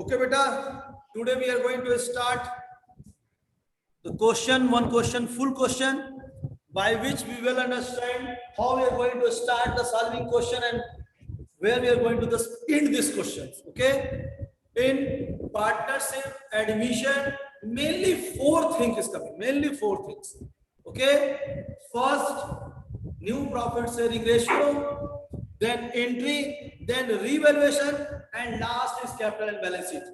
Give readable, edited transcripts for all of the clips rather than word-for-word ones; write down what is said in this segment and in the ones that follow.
Okay, beta. Today we are going to start the one question, full question, by which we will understand how we are going to start the solving question and where we are going to end this questions. Okay. In partnership admission, mainly four things is coming. Mainly four things. Okay. First, new profit sharing ratio, then entry, then revaluation, and last is capital and balance sheet.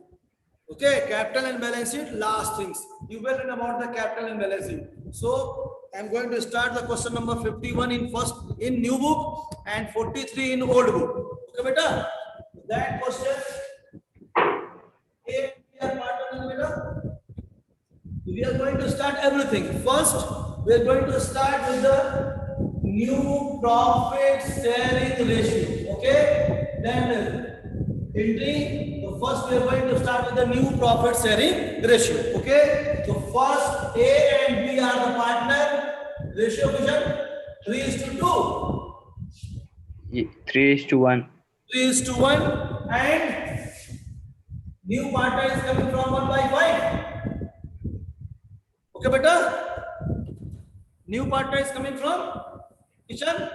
Okay, capital and balance sheet, last things. You will learn about the capital and balance sheet. So I'm going to start the question number 51 in new book and 43 in old book. Okay, beta. That question we are going to start everything. First, we are going to start with the new profit sharing ratio. Okay, then entry. So first, we are going to start with the new profit sharing ratio. Okay, so first A and B are the partner. Ratio vision 3:2. 3:1. 3:1, and new partner is coming from 1/5. Okay, beta. New partner is coming from Kishan?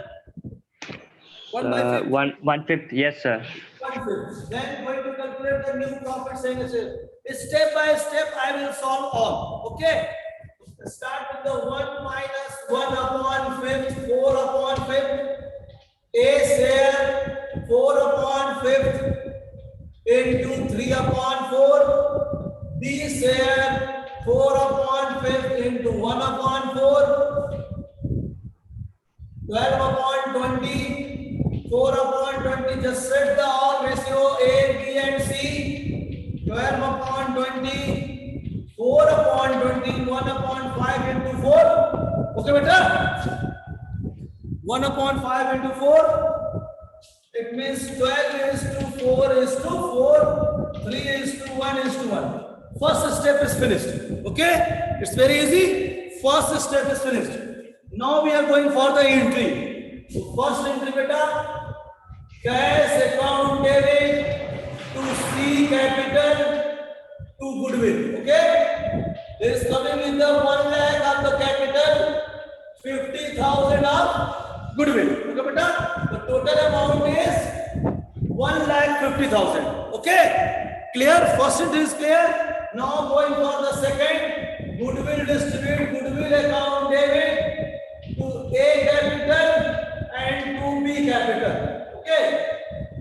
1/5. 1/5. Yes, sir. 1/5. Then going to calculate the new profit sharing ratio. Step by step, I will solve all. Okay. Start with the 1 minus 1/5, 4/5. A share 4/5 into 3/4. B share 4/5 into 1/4. 12/20. 4/20. Just set the all ratio A, B, and C. 12/20. 4/20. 1/5 into 4. Okay, beta. 1/5 into 4. It means 12:4:4. 3:1:1. First step is finished. Okay, it's very easy. First step is finished. Now we are going for the entry. So first entry, beta, cash account debit to C capital to goodwill. Okay, there is coming in the 1 lakh of the capital, 50,000 of goodwill. Okay, beta, the total amount is 1,50,000. Okay, clear? First entry is clear. Now going for the second, goodwill distribute goodwill account debit to A capital and to B capital. Okay,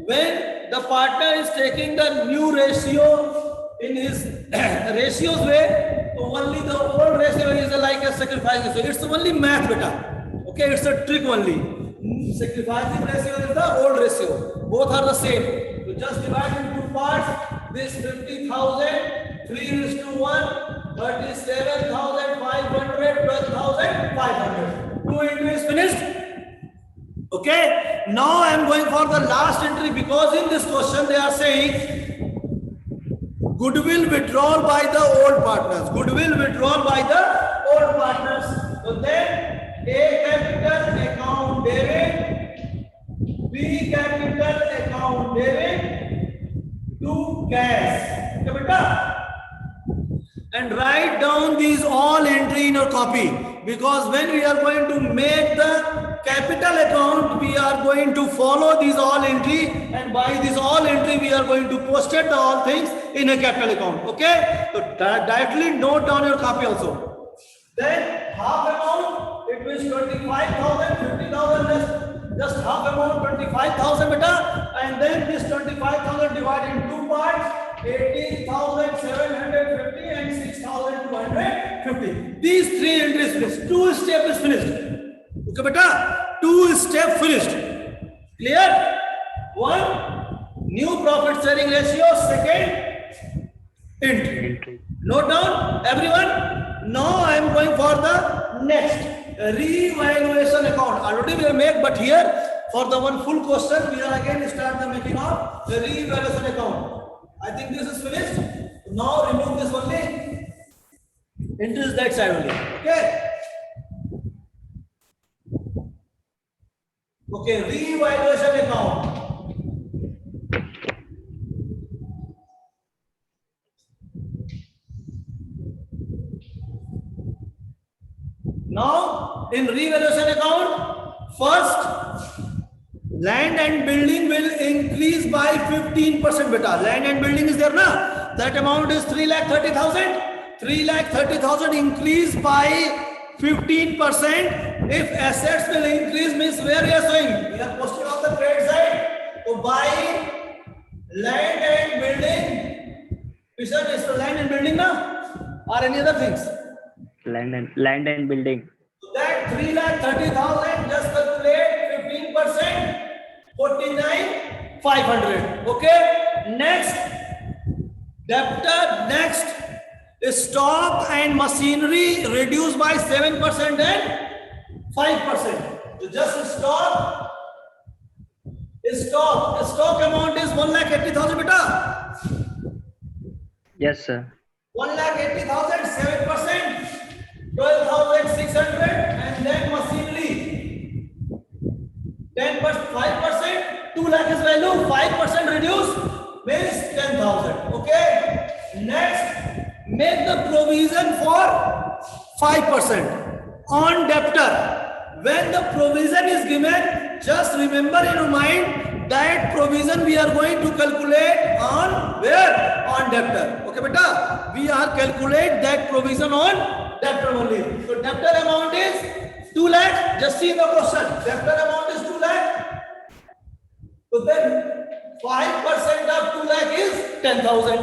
when the partner is taking the new ratio in his ratios way, so only the old ratio is like a sacrifice ratio. It's only math, beta. Okay, it's a trick only. Sacrificing ratio is the old ratio. Both are the same. So just divide into two parts. This 50,000, 3:1, 37,500, 12,500. Two entry is finished. Okay. Now I am going for the last entry because in this question they are saying goodwill withdrawal by the old partners. Goodwill withdrawal by the old partners. So then A capital account debit, B capital account debit to cash. Okay, beta? And write down these all entry in your copy, because when we are going to make the capital account, we are going to follow these all entry, and by this all entry we are going to post it the all things in a capital account. Okay, so directly note down your copy also. Then half amount, it means 25,000, 50,000 less, just half amount 25,000 beta, and then this 25,000 divided in two parts, 18,750 and 6,250. These three entries finished. Two step is finished. Okay, beta. Two step finished. Clear? One, new profit sharing ratio. Second, entry. Note down, everyone. Now I am going for the next revaluation account. Already we have made, but here for the one full question, we are again start the making of the revaluation account. I think this is finished. Now remove this only. Entry is that side only. Okay. Okay, revaluation account. Now in revaluation account, first land and building will increase by 15%. Beta, land and building is there na, that amount is 3,30,000. 3,30,000 increase by 15%. If assets will increase, means where we are showing, we are posting on the credit side. So buy land and building. Which one is land and building na, or any other things? Land and building. So that 3,30,000 just calculate 15%, 49,500. Okay. Next, debtor. Next, stock and machinery reduced by 7% and 5%. So just stock amount is 1,80,000. Beta. Yes, sir. 1,80,000, 7%, 12,600, and then machinery 10%, 5%, 2 lakh is value, 5% reduce means 10,000. Okay. Next, make the provision for 5% on debtor. When the provision is given, just remember in your mind that provision we are going to calculate on where? On debtor. Okay, beta? We are calculate that provision on debtor only. So debtor amount is 2 lakh. Just see the question. Debtor amount is 2 lakh. So then 5% of 2 lakh is 10,000.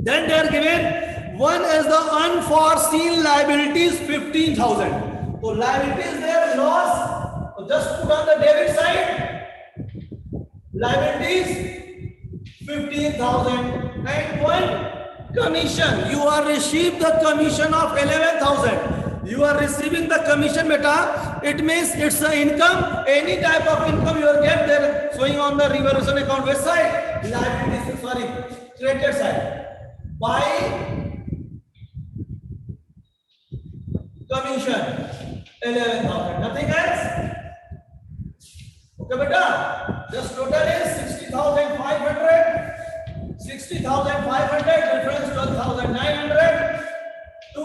Then they are given one is the unforeseen liabilities 15,000. So liabilities there, loss. So just put on the debit side. Liabilities 15,000 and one commission. You are received the commission of 11,000. You are receiving the commission, beta. It means it's an income. Any type of income you will get there showing on the revaluation account. Which side? Liabilities. Sorry, credit side. By commission 11,000. Nothing else. Okay, beta. Just total is 60,500. 60,500 difference 12,900 to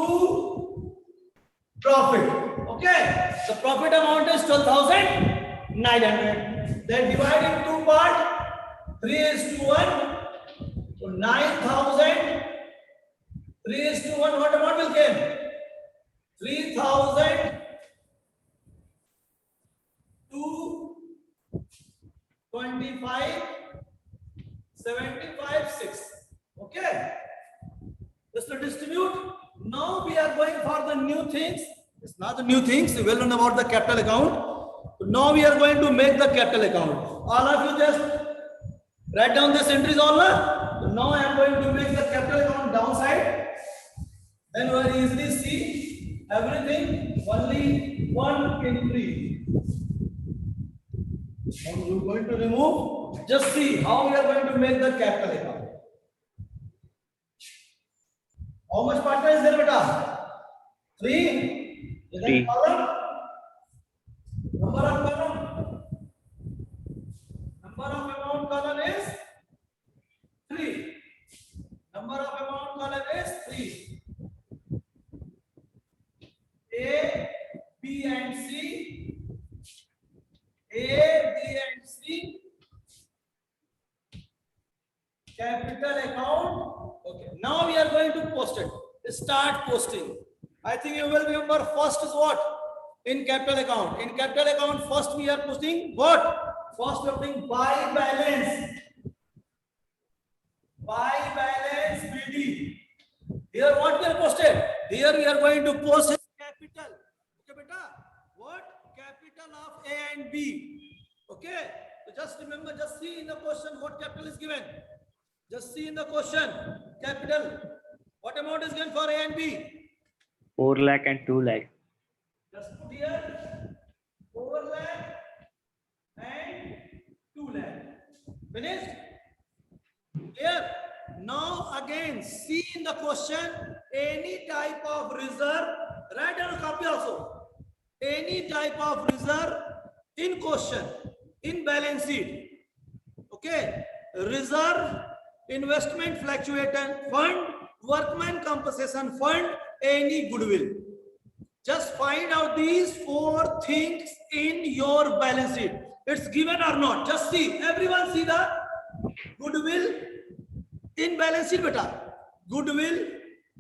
profit. Okay, the profit amount is 12,900. Then divide in two parts. 3:1. So 9,000. 3:1. What amount will come? 3,000 to 25. 75, 6. Okay. Just to distribute. Now we are going for the new things. It's not the new things. You well know about the capital account. So now we are going to make the capital account. All of you just write down this entries all. So now I am going to make the capital account downside. Then you will easily see everything. Only one entry. Now you are going to remove. Just see how we are going to make the capital account. How much partner is there, beta? 3. Three. Column. Number of column. Number of amount column is 3. Number of amount column is 3. A, B and C. A, B and C. Capital account. Okay. Now we are going to post it. Start posting. I think you will remember first is what? In capital account. In capital account, first we are posting what? First we are putting by balance. By balance BD. Here what we are posted? Here we are going to post capital. Okay, beta? What? Capital of A and B. Okay. So just remember, just see in the question what capital is given. Just see in the question, capital. What amount is given for A and B? 4 lakh and 2 lakh. Just put here 4 lakh and 2 lakh. Finished? Clear? Now again, see in the question, any type of reserve, write down a copy also. Any type of reserve in question, in balance sheet. Okay? Reserve, investment fluctuation fund, workman compensation fund, any goodwill. Just find out these four things in your balance sheet. It's given or not. Just see. Everyone see the goodwill in balance sheet, beta. Goodwill,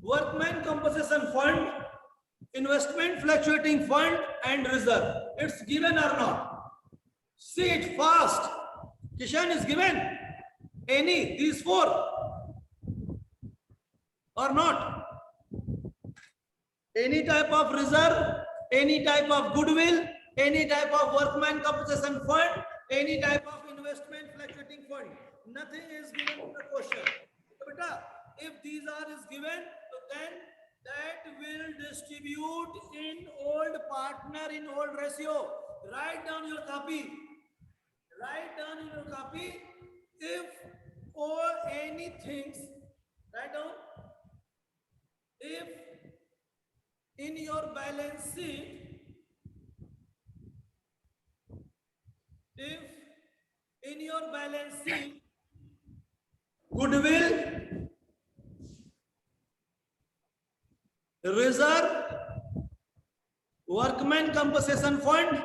workman compensation fund, investment fluctuating fund, and reserve. It's given or not. See it fast. Kishan is given. Any these four or not? Any type of reserve, any type of goodwill, any type of workman compensation fund, any type of investment fluctuating fund. Nothing is given in the question. So, beta, if these are is given, so then that will distribute in old partner in old ratio. Write down your copy. Write down in your copy if or anything. Write down if in your balance sheet, if in your balance sheet, goodwill, reserve, workman compensation fund,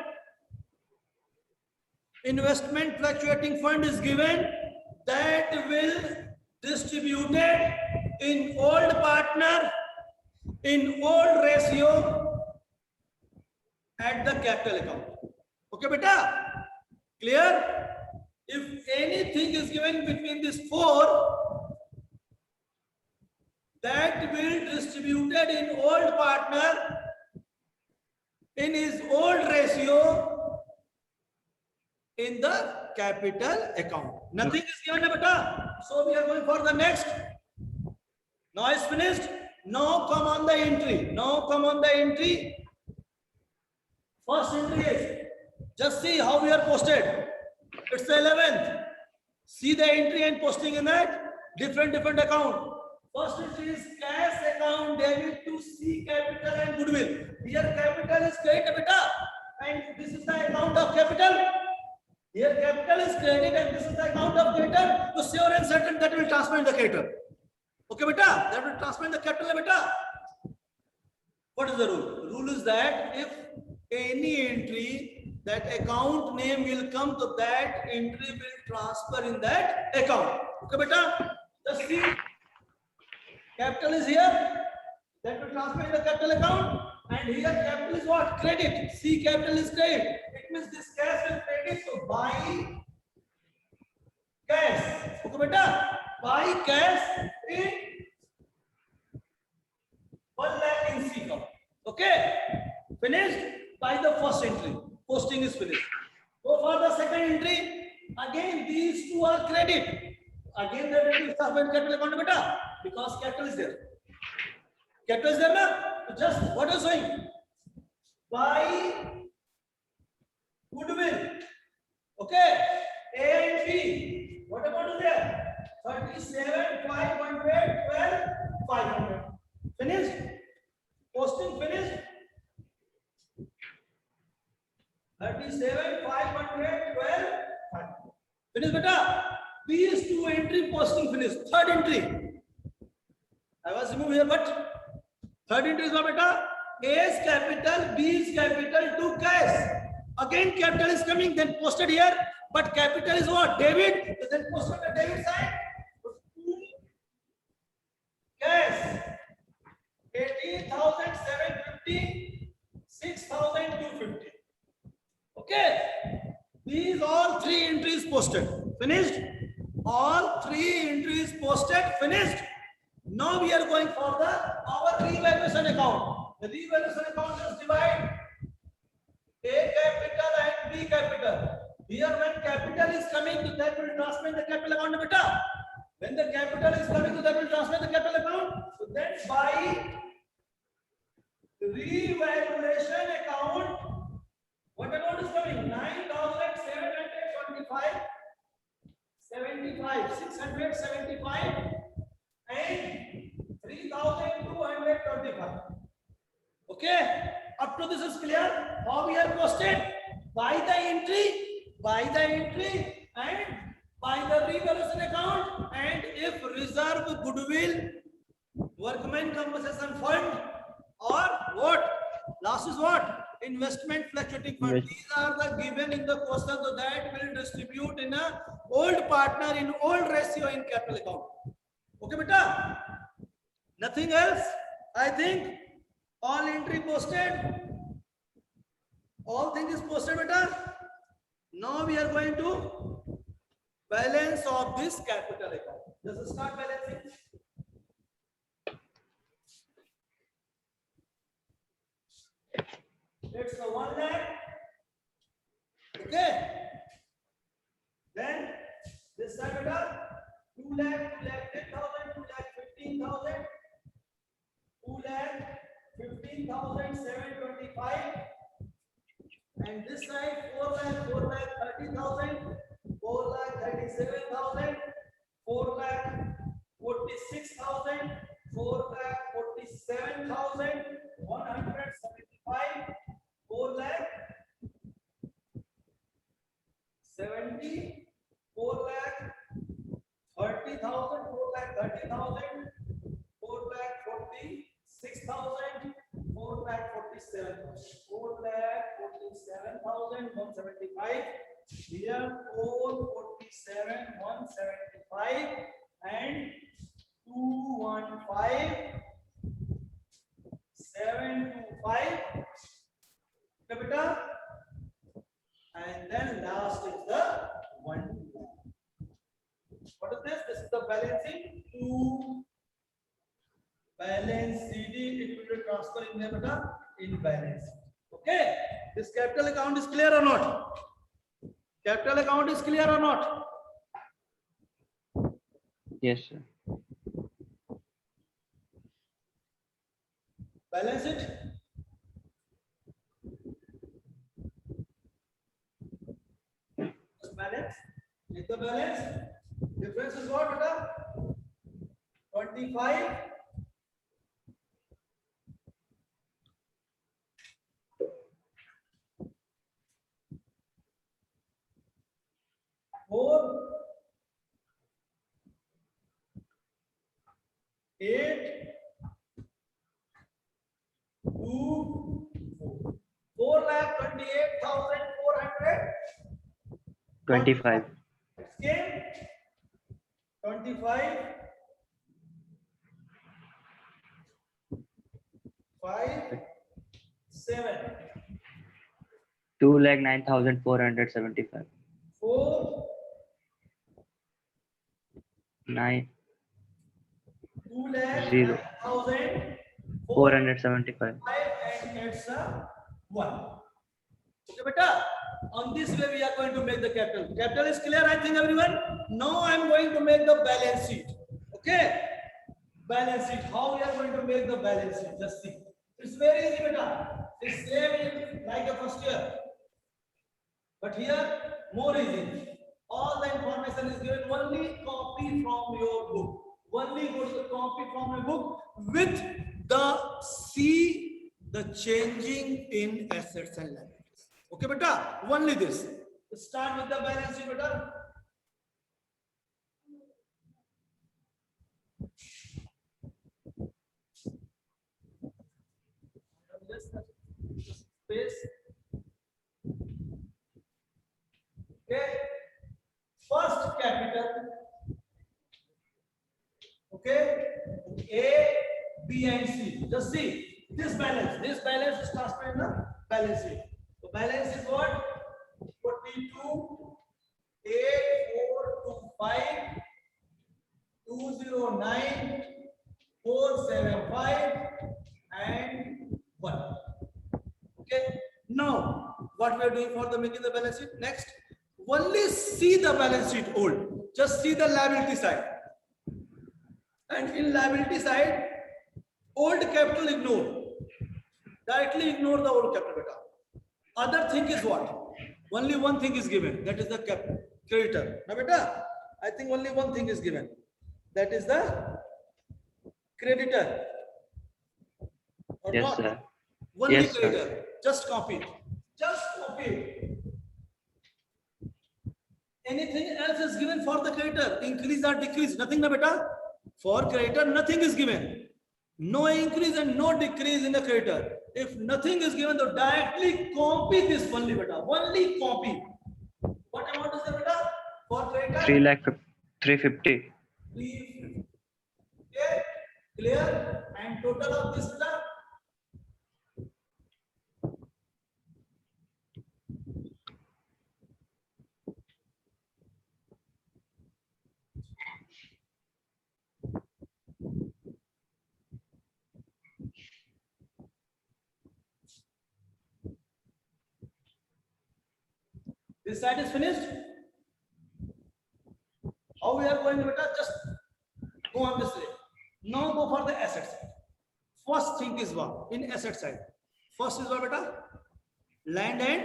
investment fluctuating fund is given, that will distributed in old partner in old ratio at the capital account. Okay, beta? Clear? If anything is given between these four, that will distributed in old partner in his old ratio in the capital account. Nothing is given, beta. So we are going for the next. Now it's finished. Now come on the entry. Now come on the entry. First entry is, just see how we are posted. It's the 11th. See the entry and posting in that different account. First entry is cash account debit to C capital and goodwill. Here capital is credit, beta, and this is the account of capital. Here capital is credit and this is the account of creditor. So sure and certain that will transfer in the creditor. Okay, beta, that will transfer in the capital, beta. What is the rule? The rule is that if any entry, that account name will come to that entry will transfer in that account. Okay, beta. Just see, capital is here, that will transfer in the capital account, and here capital is what? Credit. C capital is credit. It means this cash will credit. So buy cash. Okay, beta. Buy cash in 1 lakh in C account. Okay, finished by the first entry. Posting is finished. Go for the second entry. Again, these two are credit. Again, the entry is transferred capital account, beta, because capital is there. Capital is there, na? So just what is saying? Buy goodwill. Okay, A and B. What about there? 37, 500, 12, 500. Finished? Posting finished? 37, 500, 12, 500. Finished, beta? These two entry posting finished. Third entry. I was removed here, but third entry is what, beta? A is capital, B is capital to cash. Again, capital is coming, then posted here. But capital is what? Debit. So then posted the debit side. Cash. 18,750, 6,250. Okay. These all three entries posted. Finished? All three entries posted. Finished? Now we are going for our revaluation account. The revaluation account is divided A capital and B capital. Here when capital is coming to that will transfer in the capital account, beta. When the capital is coming to that will transfer in the capital account. So then by revaluation account, what amount is coming? 9,725, 675 and 3,225. Okay, up to this is clear. How we are posted? By the entry, and by the revaluation account, and if reserve, goodwill, workman compensation fund, or what? Last is what? Investment fluctuating fund. Invest- These are the given in the question, so that will distribute in a old partner in old ratio in capital account. Okay, beta? Nothing else? I think all entry posted. All things is posted, beta. Now we are going to balance of this capital account. Just start balancing. It's the 1 lakh. Okay. Then this side beta 2 lakh, 2 lakh 10,000, 2 lakh 15,000, 2 lakh 15,725. And this side 4 lakh 30,000, 4 lakh 37,000, 4 lakh 46,000, 4 lakh 47,175, 4 lakh 70, 4 lakh 30,000, 4 lakh 30,000, 4 lakh 46,000, 4 lakh 47,000, 4 lakh 47,175. Here 447,175 and 215,725. Capital. And then last is the 1 lakh. What is this? This is the balancing to balance CD. It will be transferred in there, in balance. Okay. This capital account is clear or not? Capital account is clear or not? Yes, sir. Balance it. Just balance. Make the balance. Difference is what, beta? 25. Four, 8, 2, 4 lakh 28,400. 25. It's came 25, 5, 7, 2,09,475. 4, 9. 2 lakh 0. 9,000, 475. and it's a 1. Okay, beta. On this way we are going to make the capital. Capital is clear, I think, everyone. Now I am going to make the balance sheet. Okay. Balance sheet. How we are going to make the balance sheet? Just see. It's very easy, beta. It's same like the first year. But here, more easy. All the information is given. Only copy from your book. Only go to the copy from your book with the see the changing in assets and liabilities. Okay, beta. Only this. Start with the balance sheet, beta. Space. Okay. First capital. Okay. A, B, and C. Just see this balance. This balance is transferred in the balance sheet. So balance is what? 42, 8425, 209, 475, and 1. Okay. Now, what we are doing for the making the balance sheet? Next, only see the balance sheet old. Just see the liability side. And in liability side, old capital ignore. Directly ignore the old capital beta. Other thing is what? Only one thing is given. That is the creditor. Now beta, I think only one thing is given. That is the creditor. Or Yes, not? sir. Only Yes, sir. creditor. Just copy it. Just copy it. Anything else is given for the creditor? Increase or decrease? Nothing, na beta? For creditor, nothing is given. No increase and no decrease in the creditor. If nothing is given, तो directly copy this only beta. Only copy. What amount is there beta? For creditor? 350. 350. Okay, clear? And total of this beta? This side is finished. How we are going to beta? Just go on this way. Now go for the asset side. First thing is what? In asset side. First is what beta? Land and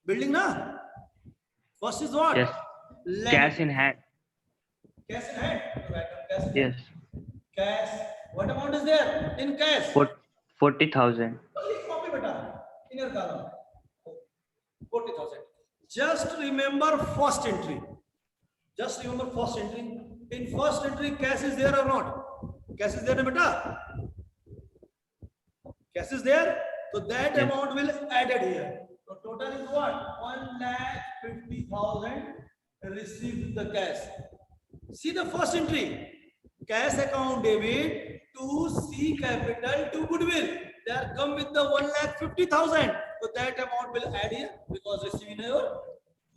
building na? First is what? Yes. Land. Cash in hand. Cash in hand. Right, cash in hand. Yes. Cash. What amount is there in cash? 40,000. Only copy beta in your column. 40,000. Just remember first entry. Just remember first entry. In first entry, cash is there or not? Cash is there, beta. Cash is there. So that Yes. amount will added here. So total is what? 1,50,000 received the cash. See the first entry. Cash account debit to C capital to goodwill. They are come with the 1,50,000. So that amount will add here because receiving your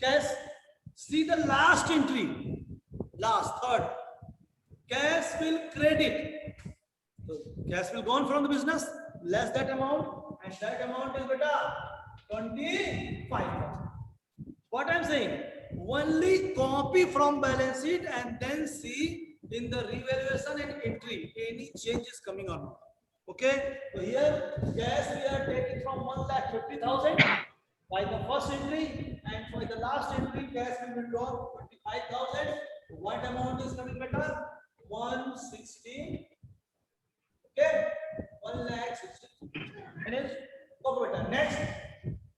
cash. See the last entry. Last, third. Cash will credit. So cash will gone from the business. Less that amount. And that amount is beta 25,000. What I'm saying? Only copy from balance sheet and then see in the revaluation and entry any change is coming or not. Okay, so here cash we are taking from 1,50,000 by the first entry, and for the last entry cash will be drawn 25,000. What amount is coming better? 160. Okay, 1,60,000. Finish. Okay, better.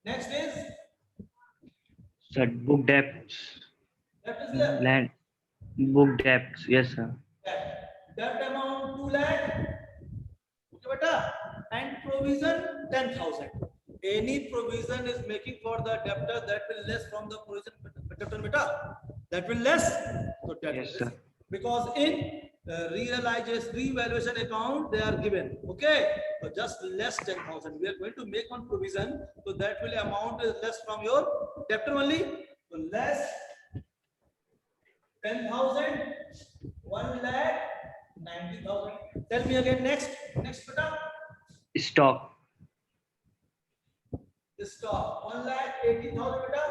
Next is Sir, book debts. that is left. Land. Book debts. Yes, sir. Debt amount 2 lakh. Okay, beta. And provision 10,000. Any provision is making for the debtor that will less from the provision debtor beta. That will less. So that Yes, is sir. because in revaluation account they are given. Okay, so just less 10,000. We are going to make one provision, so that will amount is less from your debtor only. So less 10,000, 1,90,000. Tell me again next beta. Stock. The stock 1,80,000 beta.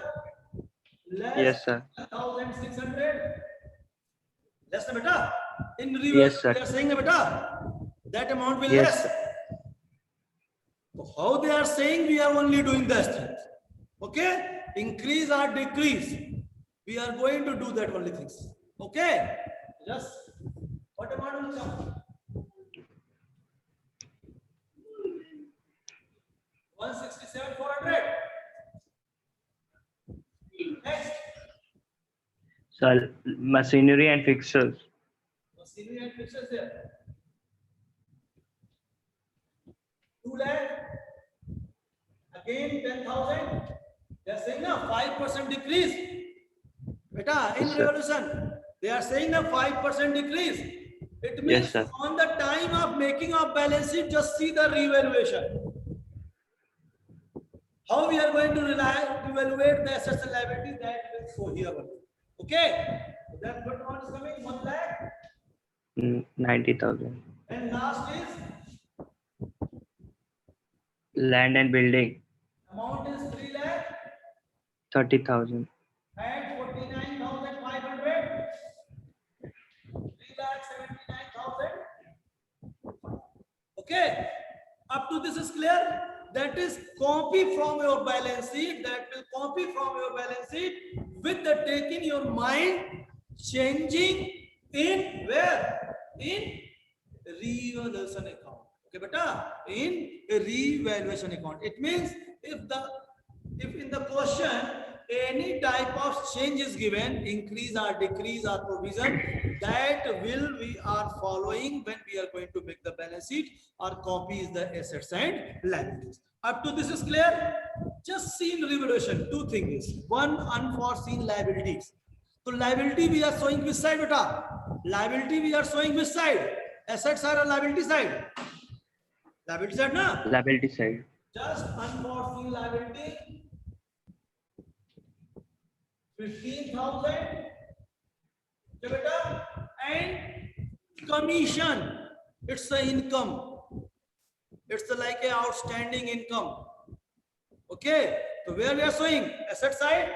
Less Yes, sir. 1,600. Less na beta. In reverse, Yes, sir. they are saying na beta. That amount will Yes, less. sir. So how they are saying we are only doing the estimates. Okay, increase or decrease. We are going to do that only things. Okay, just what amount will come? 167,400. Next, Sir, machinery and fixtures. machinery and fixtures there. 2 lakh. Again 10,000. They are saying na 5% decrease. Beta, in Yes, sir. revolution, they are saying a 5% decrease. It means Yes, sir. on the time of making of balance sheet, just see the revaluation. How we are going to evaluate the assets and liabilities, that will show here. Okay, so that what amount is coming? 1 lakh. 90,000. And last is Land and building. amount is 3 lakh 30,000. and 49,500. 3,79,000. Okay, up to this is clear. That is copy from your balance sheet. That will copy from your balance sheet with the taking your mind changing in where? In revaluation account. Okay, beta, in a revaluation account. It means if in the question any type of change is given, increase or decrease or provision, that will we are following when we are going to make the balance sheet or copies the assets and liabilities. Up to this is clear? Just see in revaluation, two things. One, unforeseen liabilities. So liability we are showing which side, beta? Liability we are showing which side? Assets are on liability side. Liability side, na? Liability side. Just unforeseen liability. 15,000. Okay, beta? And commission. It's the income. It's like a outstanding income. Okay. So where we are showing asset side?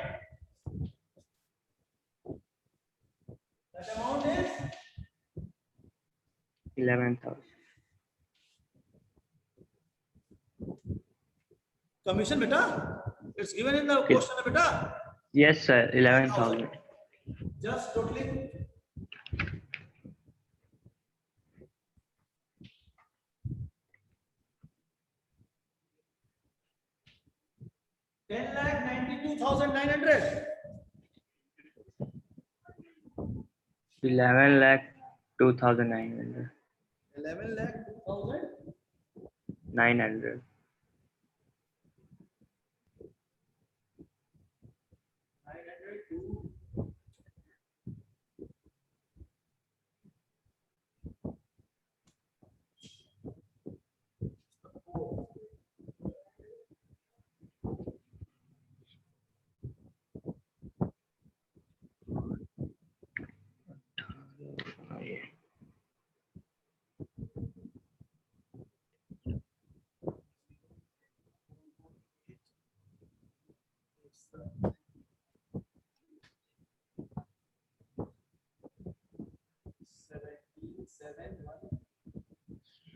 That amount is 11,000. commission, beta. It's given in the question, beta. Yes, sir. 11,000. Just totally. $10,92,900. 11 lakh 2,900. 11 lakh 2,000. 900. 902.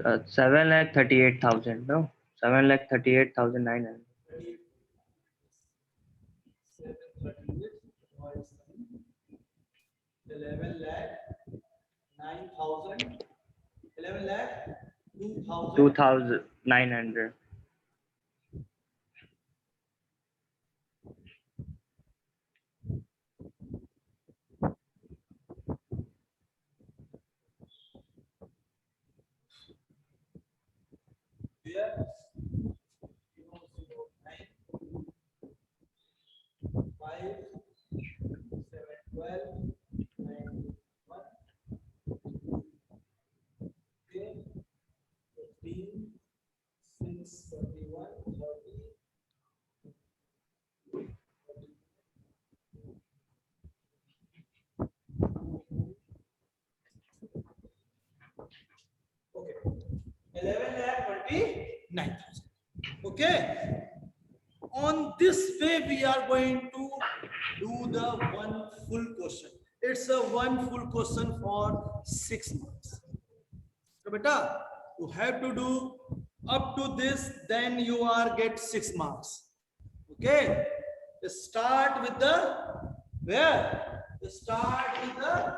Uh, 7 lakh 38,000. No, 7 lakh 38,900. 11 lakh 9,000. 11 lakh 2,000. 2,900. Here. 5, 7, 12, 9, 1, 15, 6, 31, 30. Okay. 11 lakh 29,000. Okay. On this way, we are going to do the one full question. It's a one full question for 6 months. So, beta, you have to do up to this, then you are get 6 marks. Okay. Start with the where? Start with the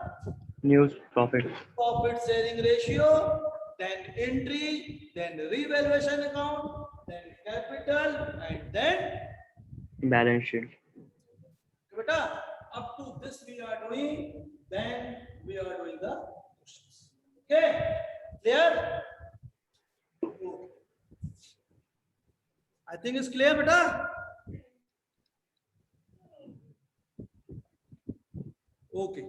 News profit. profit sharing ratio, then entry, then revaluation account, then capital, and then Balance sheet. beta, up to this we are doing, then we are doing the questions. Okay, clear? I think it's clear, beta. Okay.